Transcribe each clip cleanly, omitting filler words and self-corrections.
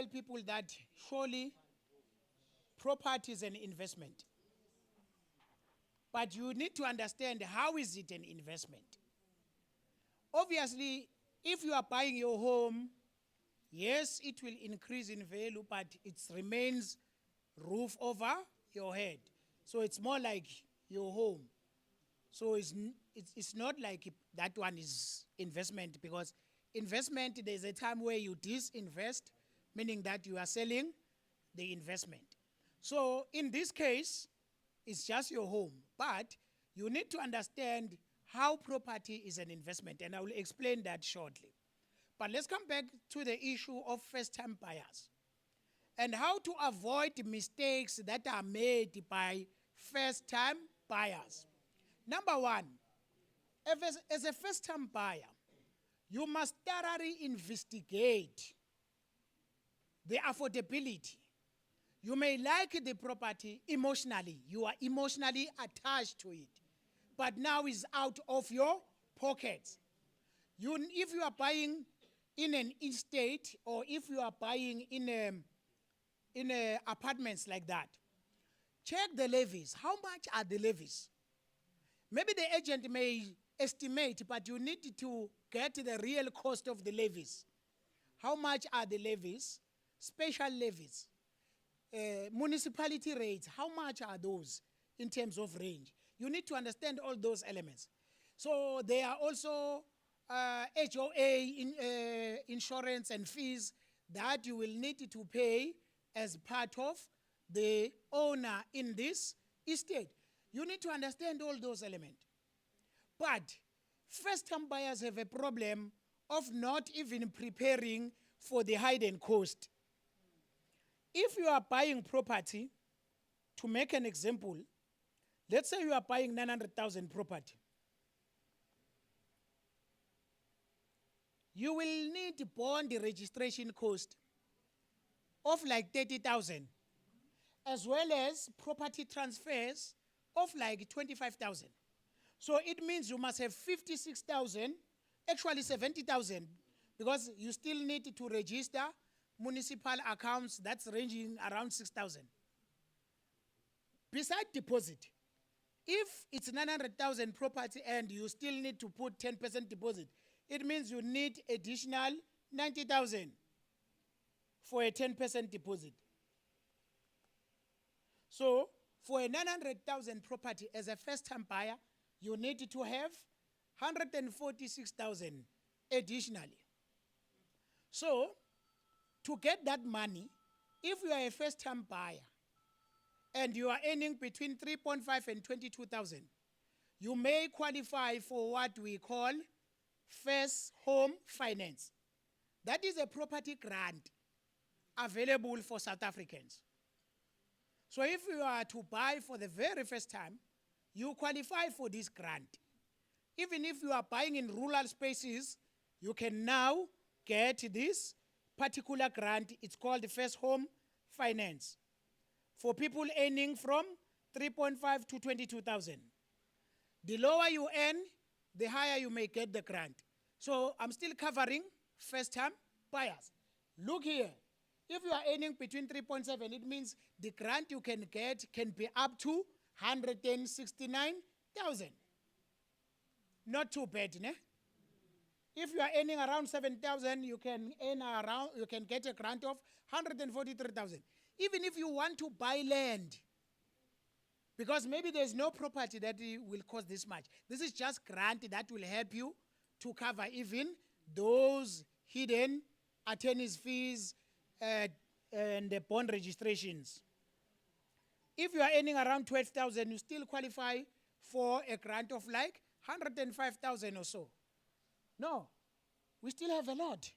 tell people that surely property is an investment. But you need to understand, how is it an investment? Obviously, if you are buying your home, yes, it will increase in value, but it remains roof over your head. So it's more like your home. So it's not like that one is investment, because investment, there's a time where you disinvest, meaning that you are selling the investment. So in this case, it's just your home. But you need to understand how property is an investment, and I will explain that shortly. But let's come back to the issue of first-time buyers and how to avoid mistakes that are made by first-time buyers. Number one, as a first-time buyer, you must thoroughly investigate the affordability. You may like the property emotionally. You are emotionally attached to it. But now it's out of your pockets. If you are buying in an estate, or if you are buying in apartments like that, check the levies. How much are the levies? Maybe the agent may estimate, but you need to get the real cost of the levies. How much are the levies? Special levies. Municipality rates, how much are those in terms of range? You need to understand all those elements. So there are also HOA insurance and fees that you will need to pay as part of the owner in this estate. You need to understand all those elements. But first-time buyers have a problem of not even preparing for the hidden cost. If you are buying property, to make an example, let's say you are buying 900,000 property. You will need bond registration cost of like 30,000, as well as property transfers of like 25,000. So it means you must have 56,000, actually 70,000, because you still need to register municipal accounts. That's ranging around 6,000. Beside deposit, if it's 900,000 property and you still need to put 10% deposit, it means you need additional 90,000 for a 10% deposit. So for a 900,000 property, as a first-time buyer, you need to have 146,000 additionally. So to get that money, if you are a first-time buyer and you are earning between 3.5 and 22,000, you may qualify for what we call first home finance. That is a property grant available for South Africans. So if you are to buy for the very first time, you qualify for this grant. Even if you are buying in rural spaces, you can now get this particular grant. It's called the first home finance for people earning from 3.5 to 22,000. The lower you earn, the higher you may get the grant. So I'm still covering first-time buyers. Look here. If you are earning between 3.7, it means the grant you can get can be up to 169,000. Not too bad, ne? If you are earning around 7,000, you can get a grant of 143,000. Even if you want to buy land, because maybe there's no property that will cost this much. This is just grant that will help you to cover even those hidden attorney's fees and the bond registrations. If you are earning around 12,000, you still qualify for a grant of like 105,000 or so. No, we still have a lot.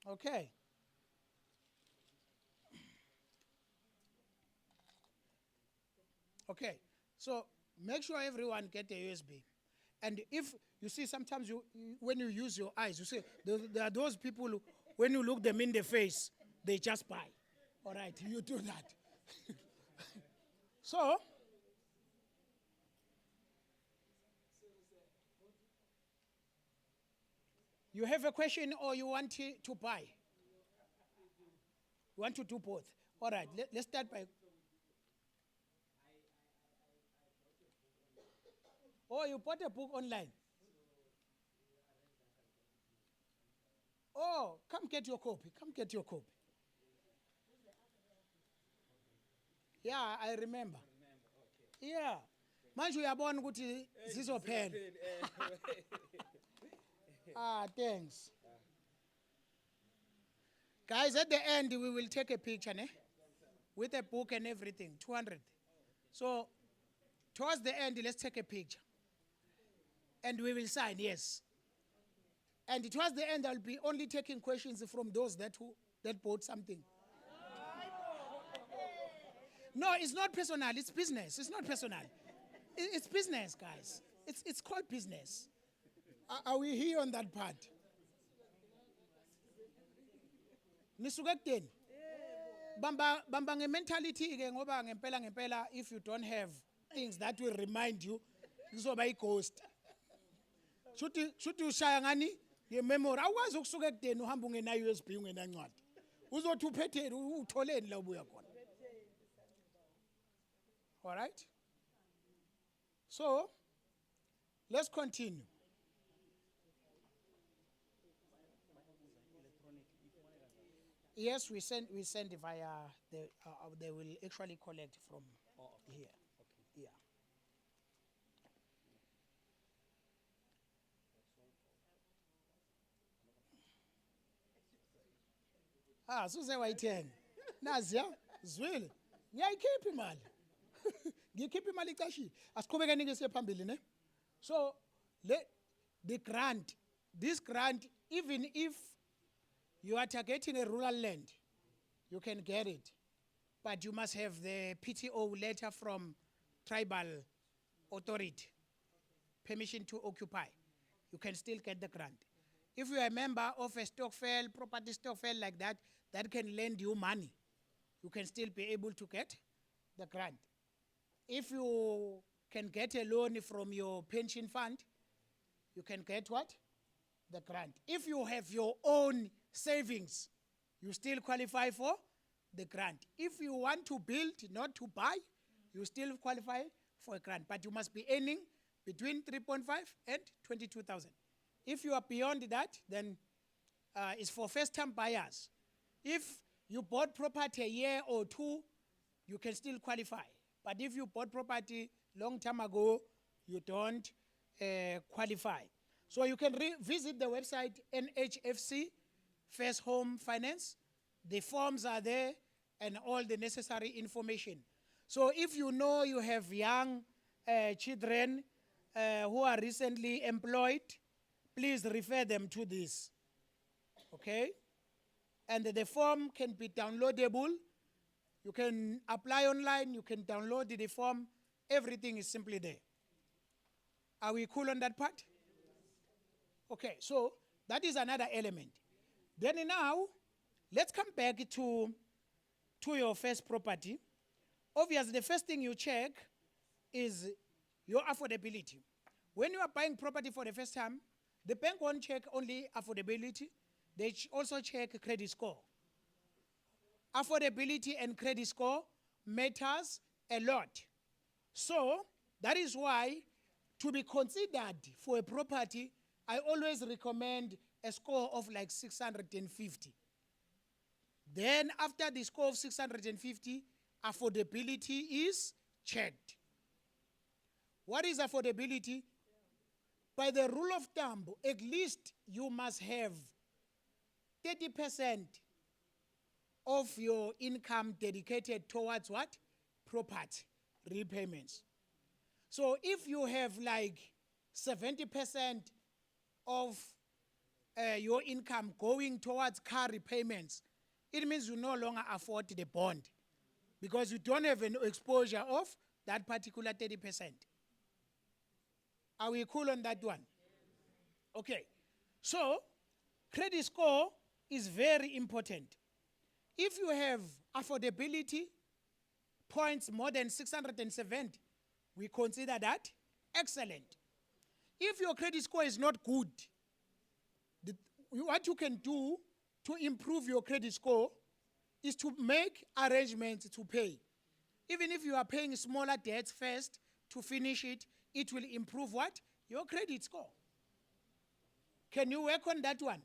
Okay. Okay, so make sure everyone get a USB. And if you see, sometimes when you use your eyes, you see, there are those people who, when you look them in the face, they just buy. All right, you do that. So, You have a question or you want to buy? You want to do both? All right, let's start by. Oh, you bought a book online? Oh, come get your copy. Come get your copy. Yeah, I remember. Yeah. Manje uyabona ukuthi zizophela. Ah, thanks. Guys, at the end we will take a picture, ne? With a book and everything, 200. So, towards the end, let's take a picture. And we will sign, yes. And towards the end, I'll be only taking questions from those that bought something. No, it's not personal, it's business. It's not personal. It's business, guys. It's called business. Are we here on that part? Nisuke kudeni? Bamba nge-mentality ke ngoba ngempela if you don't have things that will remind you, kuzoba i-ghost. Shuthi ushaya ngani nge-memory. Awukwazi ukusuka ekudeni uhamba ungena-USB ungenancwadi. Uzothi uphetheni utholeni la ubuya khona. All right? So, let's continue. Yes, we send via they will actually collect from here. Okay. Yeah. Suze wayithenga. Nazi ya, zwile. Ngiyayikhipha imali. Ngikhipha imali icashile. Asiqhubekeni ke siye phambili ne. So, the grant, this grant, even if you are targeting a rural land, you can get it. But you must have the PTO letter from tribal authority, permission to occupy. You can still get the grant. If you are a member of a stokvel, property stokvel like that can lend you money, you can still be able to get the grant. If you can get a loan from your pension fund, you can get what? The grant. If you have your own savings, you still qualify for the grant. If you want to build, not to buy, you still qualify for a grant. But you must be earning between 3.5 and 22,000. If you are beyond that, then it's for first-time buyers. If you bought property a year or two, you can still qualify. But if you bought property long time ago, you don't qualify. So you can visit the website NHFC, First Home Finance. The forms are there and all the necessary information. So if you know you have young children who are recently employed, please refer them to this, okay? And the form can be downloadable. You can apply online, you can download the form. Everything is simply there. Are we cool on that part? Okay, so that is another element. Then now, let's come back to your first property. Obviously, the first thing you check is your affordability. When you are buying property for the first time, the bank won't check only affordability, they also check credit score. Affordability and credit score matters a lot. So, that is why to be considered for a property, I always recommend a score of like 650. Then after the score of 650, affordability is checked. What is affordability? By the rule of thumb, at least you must have 30% of your income dedicated towards what? Property repayments. So if you have like 70% of your income going towards car repayments, it means you no longer afford the bond because you don't have an exposure of that particular 30%. Are we cool on that one? Okay. So, credit score is very important. If you have affordability points more than 670, we consider that excellent. If your credit score is not good, what you can do to improve your credit score is to make arrangements to pay. Even if you are paying smaller debts first to finish it, it will improve what? Your credit score. Can you work on that one?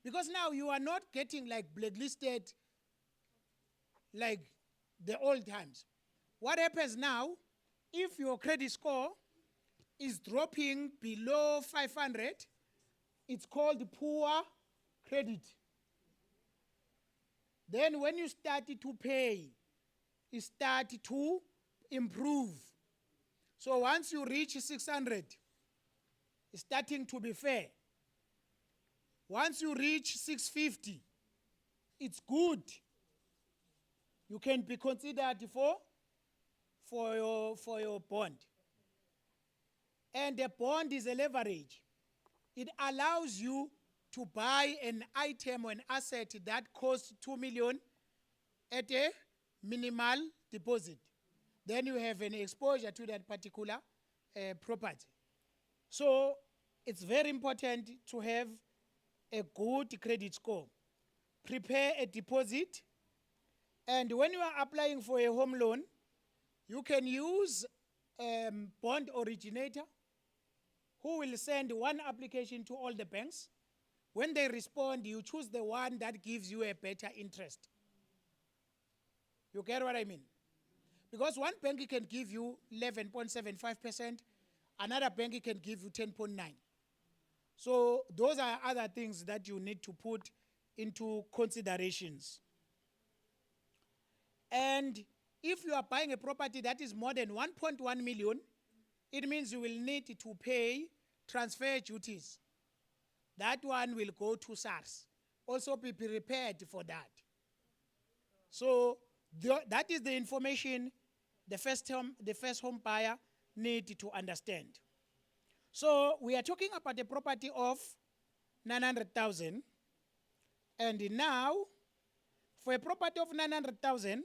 Because now you are not getting like blacklisted like the old times. What happens now, if your credit score is dropping below 500, it's called poor credit. Then when you start to pay, it starts to improve. So once you reach 600, it's starting to be fair. Once you reach 650, it's good. You can be considered for your bond. And the bond is a leverage. It allows you to buy an item or an asset that costs 2 million at a minimal deposit. Then you have an exposure to that particular property. So it's very important to have a good credit score. Prepare a deposit. And when you are applying for a home loan, you can use bond originator who will send one application to all the banks. When they respond, you choose the one that gives you a better interest. You get what I mean? Because one bank can give you 11.75%, another bank can give you 10.9%. So those are other things that you need to put into considerations. And if you are buying a property that is more than 1.1 million, it means you will need to pay transfer duties. That one will go to SARS. Also be prepared for that. So that is the information the first home buyer need to understand. So we are talking about a property of 900,000. And now, for a property of 900,000,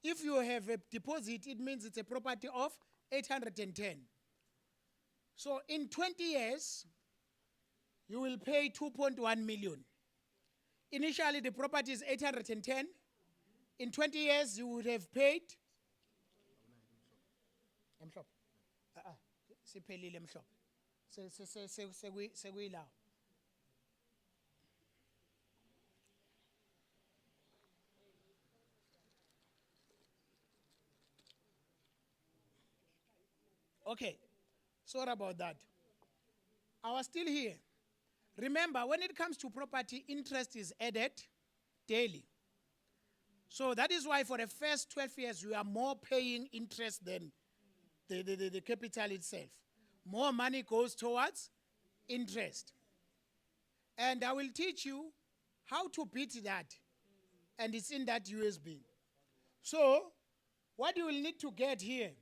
if you have a deposit, it means it's a property of 810. So in 20 years, you will pay 2.1 million. Initially, the property is 810. In 20 years, you would have paid. Okay, sorry about that. I was still here. Remember, when it comes to property, interest is added daily. So that is why for the first 12 years, you are more paying interest than the capital itself. More money goes towards interest. And I will teach you how to beat that. And it's in that USB. So what you will need to get here,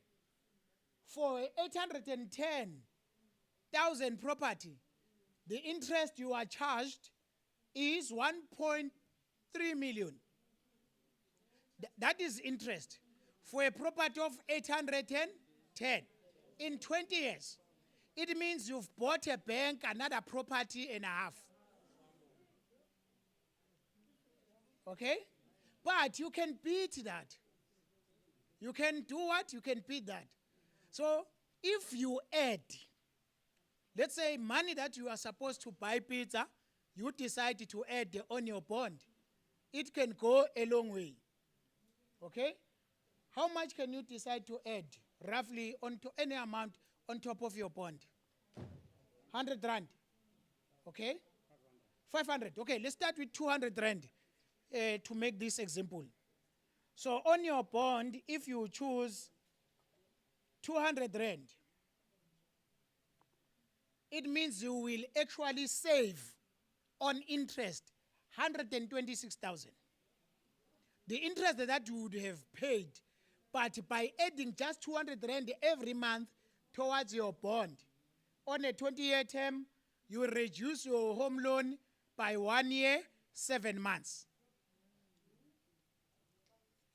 for 810,000 property, the interest you are charged is 1.3 million. That is interest for a property of 810 in 20 years. It means you've bought a bank another property and a half. Okay? But you can beat that. You can do what? You can beat that. So if you add, let's say money that you are supposed to buy pizza, you decide to add on your bond, it can go a long way. Okay? How much can you decide to add roughly onto any amount on top of your bond? 100 rand. Okay? 500. Okay, let's start with 200 rand to make this example. So on your bond, if you choose 200 rand, it means you will actually save on interest 126,000. The interest that you would have paid, but by adding just 200 rand every month towards your bond, on a 20-year term, you will reduce your home loan by 1 year, 7 months.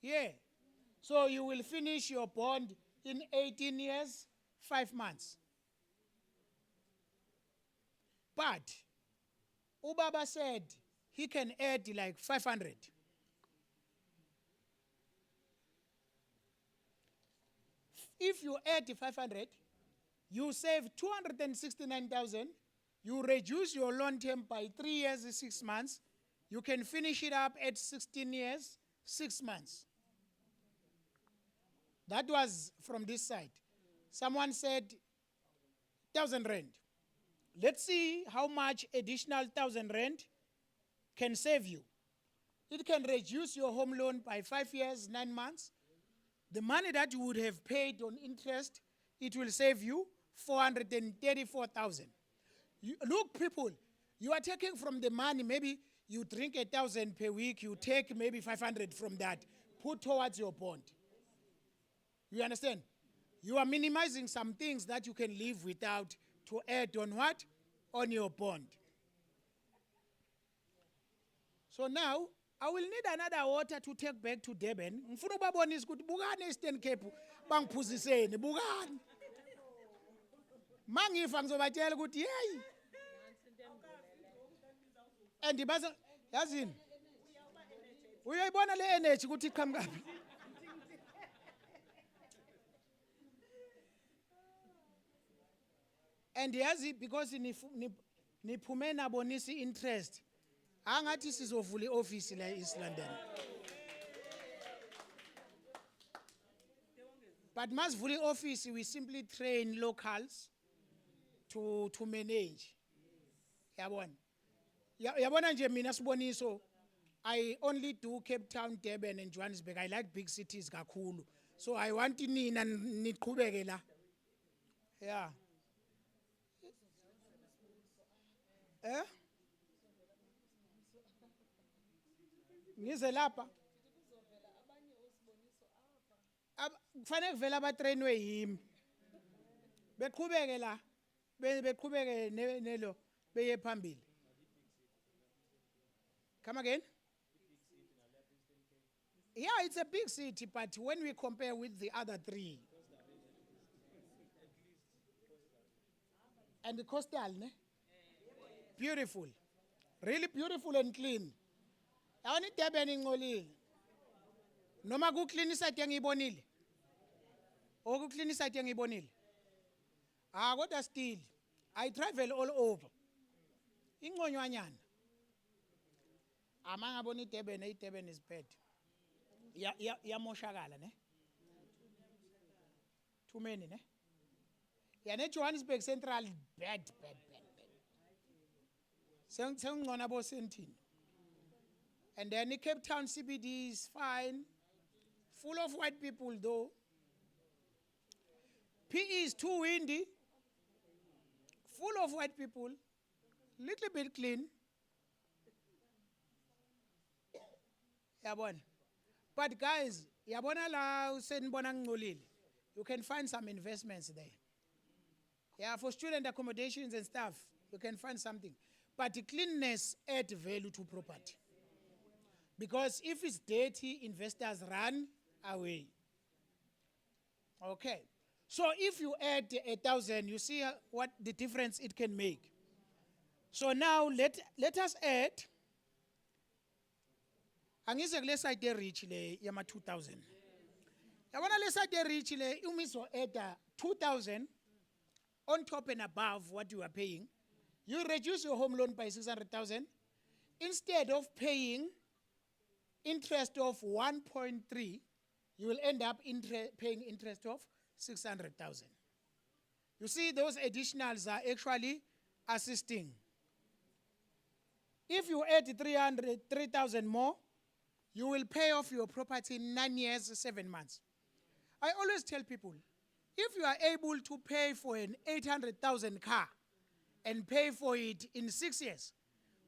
Yeah. So you will finish your bond in 18 years, 5 months. But Ubaba said he can add like 500. If you add 500, you save 269,000. You reduce your loan term by 3 years, 6 months. You can finish it up at 16 years, 6 months. That was from this side. Someone said 1,000 rand. Let's see how much additional 1,000 rand can save you. It can reduce your home loan by 5 years, 9 months. The money that you would have paid on interest, it will save you 434,000. Look, people, you are taking from the money, maybe you drink 1,000 per week, you take maybe 500 from that, put towards your bond. You understand? You are minimizing some things that you can live without to add on what? On your bond. So now, I will need another water to take back to Durban. Ngifuna ukubabonisa ukuthi bukani eStern Cape bangiphuziseni bukani. Mangifa ngizobatshela ukuthi hey. And baza yazini. Uyayibona le energy ukuthi iqhamuka kapi. And yazi because niphume nabonisa interest. Angathi sizovula ioffice la eSt London. But masivula ioffice we simply train locals to manage. Yabona. Yabona nje mina siboniso I only do Cape Town, Durban and Johannesburg. I like big cities kakhulu. So I want nina niqhubeke la. Yeah. Eh? Ngize lapha. Kufanele kuvela abatrainwe yimi. Beqhubeke la. Beqhubeke nelo beye phambili. Come again? Yeah, it's a big city, but when we compare with the other three. And the coastal, ne? Beautiful. Really beautiful and clean. Awani Durban ingcolile. Noma ku clean iside engiyibonile. Oku clean iside engiyibonile. Kodwa still I travel all over. Ingconyanyana. Amangabona iDurban is bad. Yamoshakala ne? Too many ne? Ya ne Johannesburg Central bad. Sengingona bo sentini. And then the Cape Town CBD is fine. Full of white people though. PE is too windy. Full of white people. Little bit clean. Yabona. But guys, yabona la usenibona ngcolile. You can find some investments there. Yeah, for student accommodations and stuff, you can find something. But the cleanness adds value to property. Because if it's dirty, investors run away. Okay. So if you add 1,000, you see what the difference it can make. So now let us add. Angise kule side rich le yama 2,000. Yabona le side rich le umiso add 2,000 on top and above what you are paying. You reduce your home loan by 600,000. Instead of paying interest of 1.3, you will end up paying interest of 600,000. You see, those additionals are actually assisting. If you add 3,000 more, you will pay off your property in 9 years, 7 months. I always tell people, if you are able to pay for an 800,000 car and pay for it in 6 years,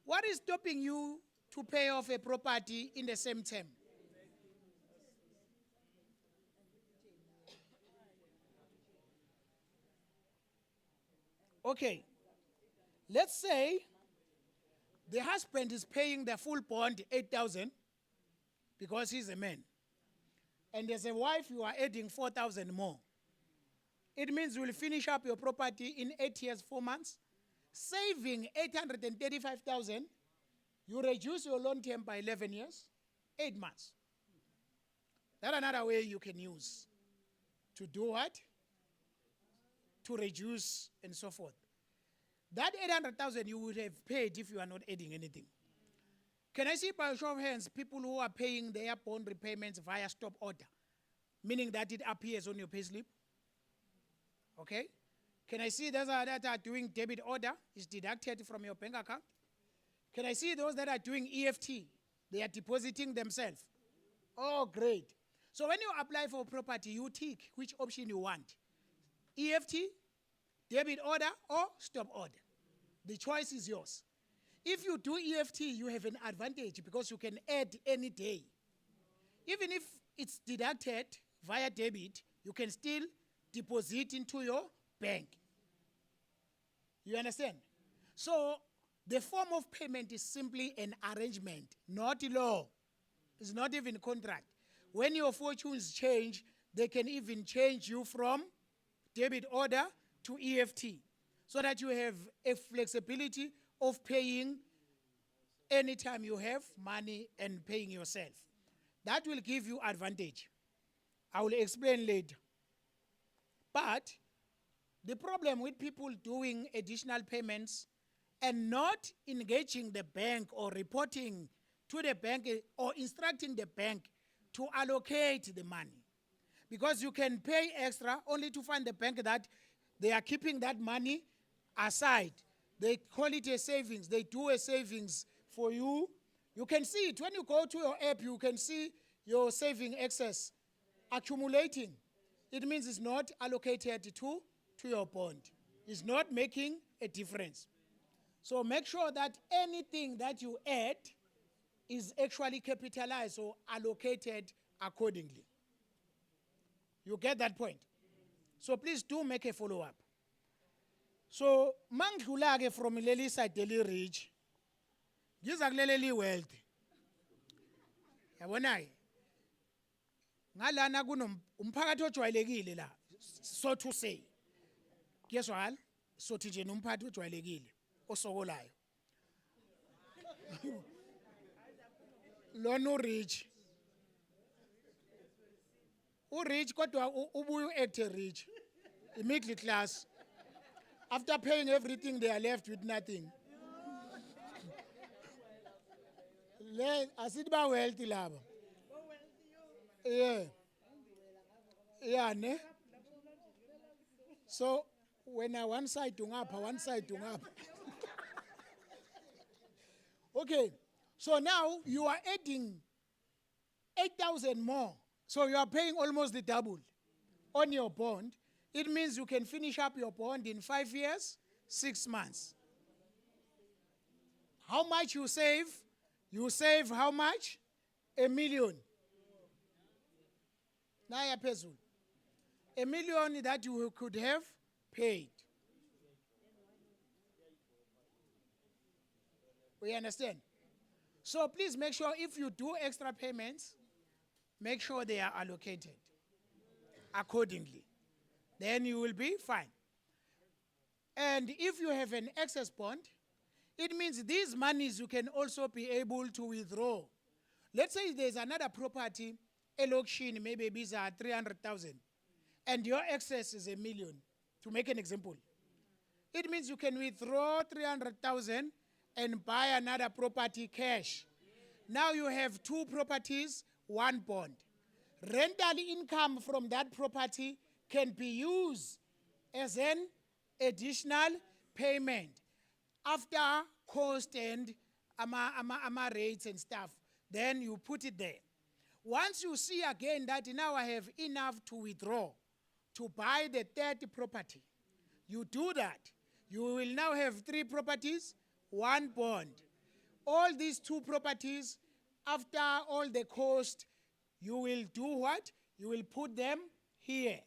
what is stopping you to pay off a property in the same term? Okay, let's say the husband is paying the full bond, 8,000, because he's a man. And as a wife, you are adding 4,000 more. It means you will finish up your property in 8 years, 4 months. saving 835,000, you reduce your loan term by 11 years, 8 months. That's another way you can use to do what? To reduce and so forth. That 800,000 you would have paid if you are not adding anything. Can I see by show of hands people who are paying their bond repayments via stop order, meaning that it appears on your payslip? Okay. Can I see those that are doing debit order is deducted from your bank account? Can I see those that are doing EFT? They are depositing themselves. Oh, great. So when you apply for property, you tick which option you want. EFT, debit order, or stop order. The choice is yours. If you do EFT, you have an advantage because you can add any day. Even if it's deducted via debit, you can still deposit into your bank. You understand? So the form of payment is simply an arrangement, not law. It's not even contract. When your fortunes change, they can even change you from debit order to EFT so that you have a flexibility of paying anytime you have money and paying yourself. That will give you advantage. I will explain later. But the problem with people doing additional payments and not engaging the bank or reporting to the bank or instructing the bank to allocate the money. Because you can pay extra only to find the bank that they are keeping that money aside. They call it a savings. They do a savings for you. You can see it. When you go to your app, you can see your saving excess accumulating. It means it's not allocated to your bond. It's not making a difference. So make sure that anything that you add is actually capitalized or allocated accordingly. You get that point? So please do make a follow-up. So mangidlula-ke from leli side leli rich, ngiza kuleli wealth. Yabona-ke? Ngalana kunomphakathi ojwayelekile la, so to say. Kuyezwakala? Sothi nje nomphathi ojwayelekile osokolayo. Lona urich. Urich kodwa ubuye uact rich. Middle class. After paying everything, they are left with nothing. Asithi ba wealthy laba. Yeah. Yeah, ne? So when I one side ungapha, one side ungapha. Okay. So now you are adding 8,000 more. So you are paying almost the double on your bond. It means you can finish up your bond in 5 years, 6 months. How much you save? You save how much? 1 million. Naya phezulu. 1 million that you could have paid. We understand? So please make sure if you do extra payments, make sure they are allocated accordingly. Then you will be fine. And if you have an excess bond, it means these monies you can also be able to withdraw. Let's say there's another property, a auction, maybe these are 300,000, and your excess is 1 million, to make an example. It means you can withdraw 300,000 and buy another property cash. Now you have 2 properties, 1 bond. Rental income from that property can be used as an additional payment after cost and ama rates and stuff. Then you put it there. Once you see again that now I have enough to withdraw to buy the 3rd property, you do that. You will now have 3 properties, 1 bond. All these 2 properties, after all the cost, you will do what? You will put them here.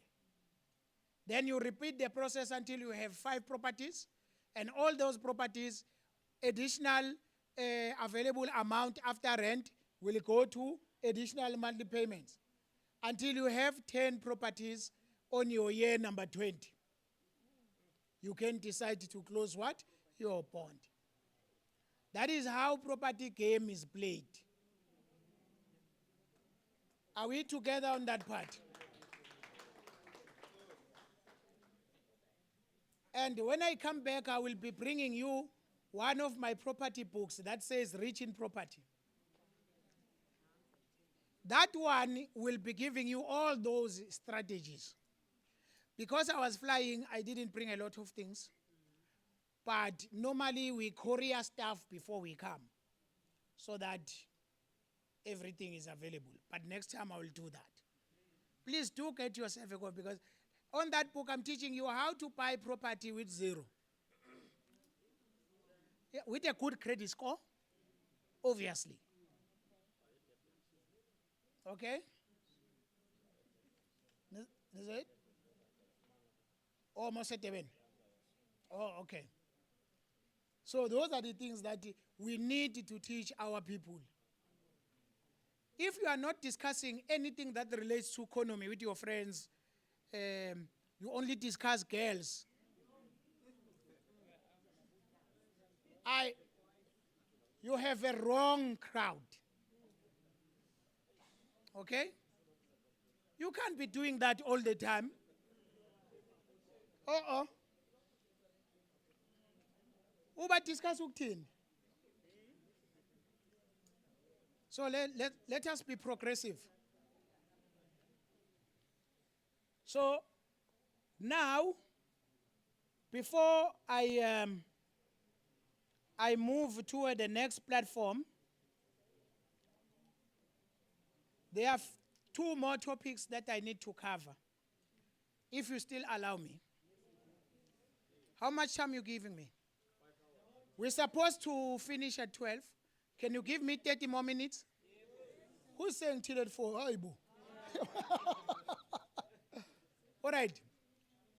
Then you repeat the process until you have 5 properties, and all those properties, additional available amount after rent will go to additional monthly payments until you have 10 properties on your year number 20. You can decide to close what? your bond. That is how property game is played. Are we together on that part? And when I come back, I will be bringing you one of my property books that says Rich in Property. That one will be giving you all those strategies. Because I was flying, I didn't bring a lot of things. But normally we courier stuff before we come so that everything is available. But next time I will do that. Please do get yourself a copy, because on that book I'm teaching you how to buy property with zero. Yeah, with a good credit score, obviously. Okay? Is it? Almost at 7. Oh, okay. So those are the things that we need to teach our people. If you are not discussing anything that relates to economy with your friends, you only discuss girls. You have a wrong crowd. Okay? You can't be doing that all the time. Uba discuss ukuthini. So let us be progressive. So now, before I move toward the next platform, there are 2 more topics that I need to cover, if you still allow me. How much time are you giving me? We're supposed to finish at 12. Can you give me 30 more minutes? Who's saying till at 4? All right.